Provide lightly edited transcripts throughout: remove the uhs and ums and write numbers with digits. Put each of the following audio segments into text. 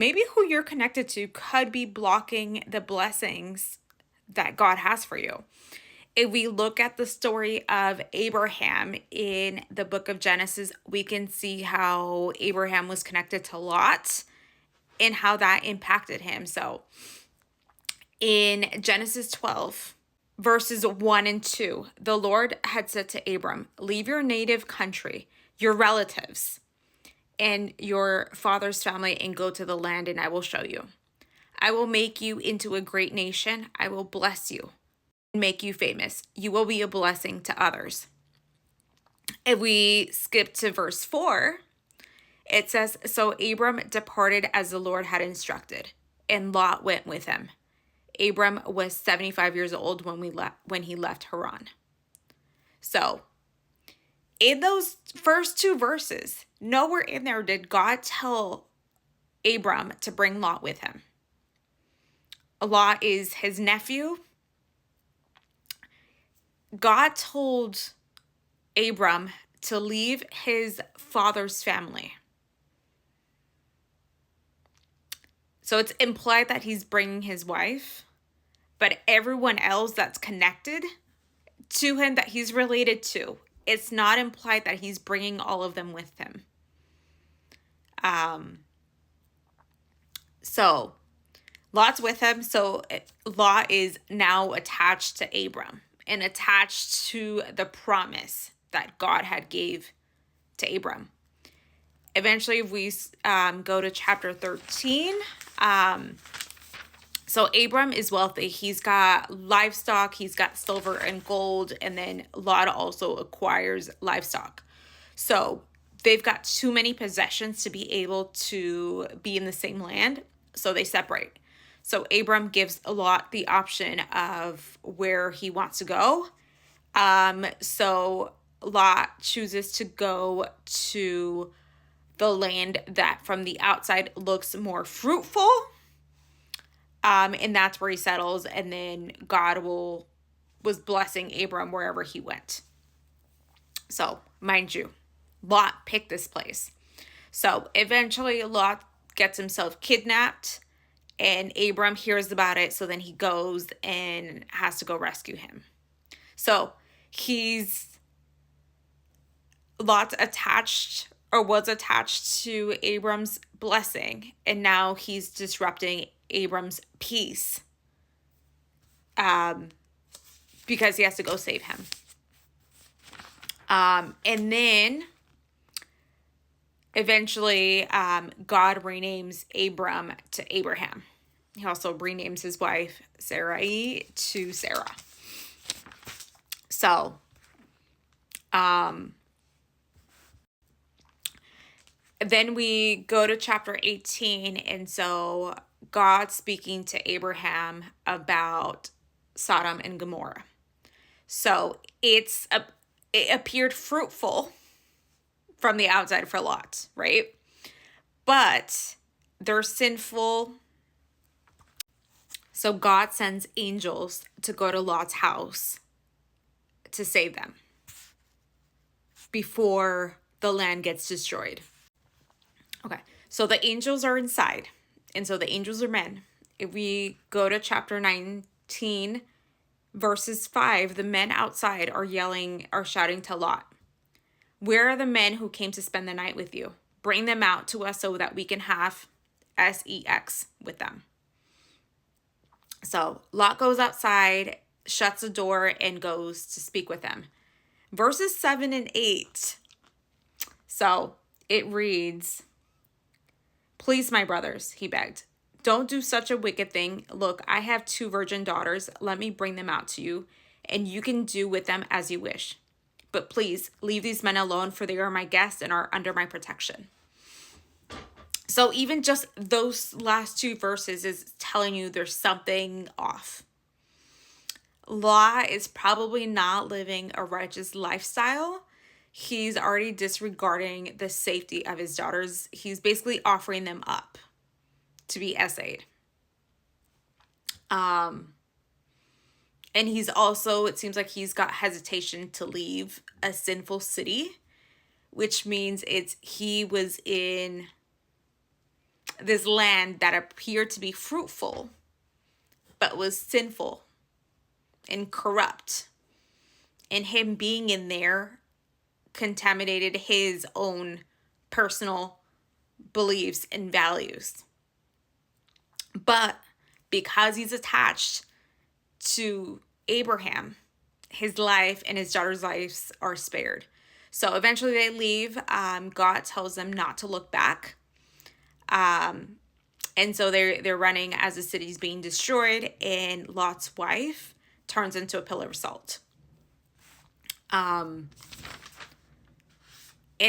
Maybe who you're connected to could be blocking the blessings that God has for you. If we look at the story of Abraham in the book of Genesis, we can see how Abraham was connected to Lot and how that impacted him. So in Genesis 12, verses 1 and 2, the Lord had said to Abram, "Leave your native country, your relatives, and your father's family, and go to the land, and I will show you. I will make you into a great nation. I will bless you and make you famous. You will be a blessing to others." If we skip to verse 4, it says, "So Abram departed as the Lord had instructed, and Lot went with him. Abram was 75 years old when he left Haran." So, in those first two verses, nowhere in there did God tell Abram to bring Lot with him. Lot is his nephew. God told Abram to leave his father's family. So it's implied that he's bringing his wife, but everyone else that's connected to him that he's related to, it's not implied that he's bringing all of them with him. So Lot's with him. So Lot is now attached to Abram and attached to the promise that God had gave to Abram. Eventually, if we go to chapter 13, so Abram is wealthy. He's got livestock, he's got silver and gold, and then Lot also acquires livestock. So they've got too many possessions to be able to be in the same land, so they separate. So Abram gives Lot the option of where he wants to go. So Lot chooses to go to the land that from the outside looks more fruitful. And that's where he settles. And then God was blessing Abram wherever he went. So, mind you, Lot picked this place. So eventually Lot gets himself kidnapped and Abram hears about it. So then he goes and has to go rescue him. So Lot's attached or was attached to Abram's blessing, and now he's disrupting Abram's peace because he has to go save him. And then eventually God renames Abram to Abraham. He also renames his wife Sarai to Sarah. So then we go to chapter 18, and so God speaking to Abraham about Sodom and Gomorrah. So it appeared fruitful from the outside for Lot, right? But they're sinful. So God sends angels to go to Lot's house to save them before the land gets destroyed. Okay, so the angels are inside, and so the angels are men. If we go to chapter 19, verses 5, the men outside are shouting to Lot, "Where are the men who came to spend the night with you? Bring them out to us so that we can have sex with them." So Lot goes outside, shuts the door, and goes to speak with them. Verses 7 and 8. So it reads, "Please, my brothers," he begged, "don't do such a wicked thing. Look, I have 2 virgin daughters. Let me bring them out to you, and you can do with them as you wish. But please, leave these men alone, for they are my guests and are under my protection." So even just those last 2 verses is telling you there's something off. Lot is probably not living a righteous lifestyle. He's already disregarding the safety of his daughters. He's basically offering them up to be essayed. And he's also, it seems like he's got hesitation to leave a sinful city, which means he was in this land that appeared to be fruitful, but was sinful and corrupt. And him being in there contaminated his own personal beliefs and values. But because he's attached to Abraham, his life and his daughter's lives are spared. So eventually they leave. God tells them not to look back. And so they're running as the city's being destroyed, and Lot's wife turns into a pillar of salt. And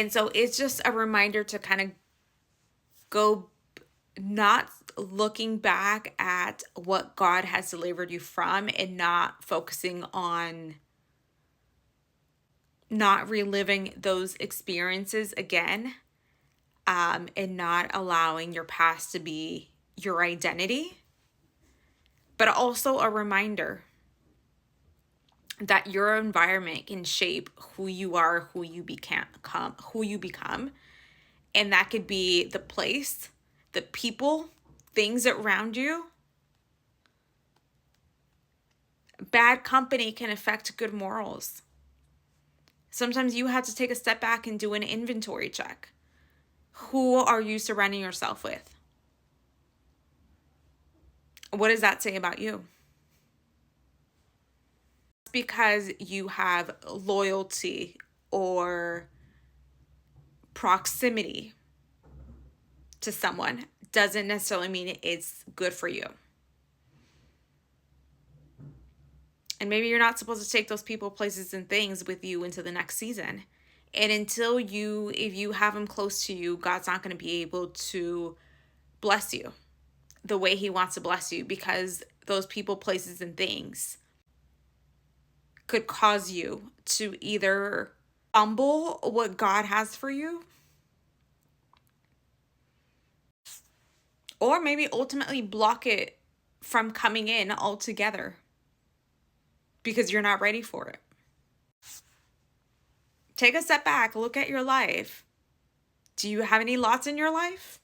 so it's just a reminder to kind of go, not looking back at what God has delivered you from, and not focusing on not reliving those experiences again, and not allowing your past to be your identity, but also a reminder that your environment can shape who you are, who you become. And that could be the place, the people, things around you. Bad company can affect good morals. Sometimes you have to take a step back and do an inventory check. Who are you surrounding yourself with? What does that say about you? Because you have loyalty or proximity to someone doesn't necessarily mean it's good for you. And maybe you're not supposed to take those people, places, and things with you into the next season. And if you have them close to you, God's not going to be able to bless you the way he wants to bless you, because those people, places, and things could cause you to either fumble what God has for you, or maybe ultimately block it from coming in altogether because you're not ready for it. Take a step back, look at your life. Do you have any Lots in your life?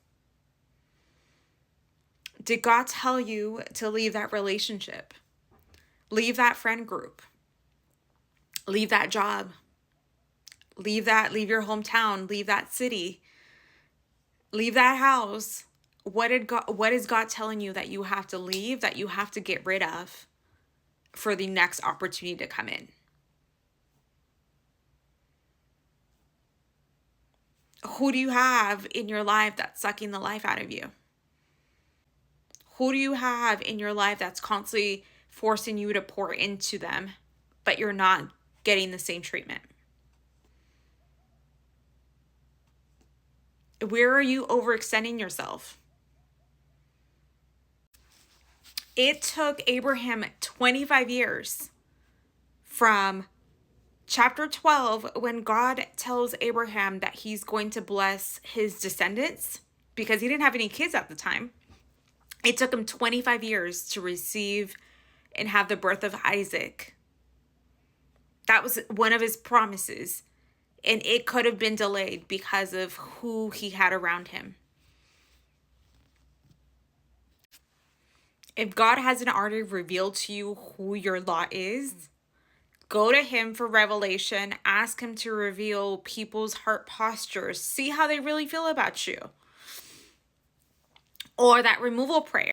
Did God tell you to leave that relationship? Leave that friend group? Leave that job? Leave your hometown? Leave that city? Leave that house? What is God telling you that you have to leave, that you have to get rid of for the next opportunity to come in? Who do you have in your life that's sucking the life out of you? Who do you have in your life that's constantly forcing you to pour into them, but you're not getting the same treatment? Where are you overextending yourself? It took Abraham 25 years from chapter 12, when God tells Abraham that he's going to bless his descendants, because he didn't have any kids at the time. It took him 25 years to receive and have the birth of Isaac. That was one of his promises. And it could have been delayed because of who he had around him. If God hasn't already revealed to you who your Lot is, go to him for revelation. Ask him to reveal people's heart postures. See how they really feel about you. Or that removal prayer.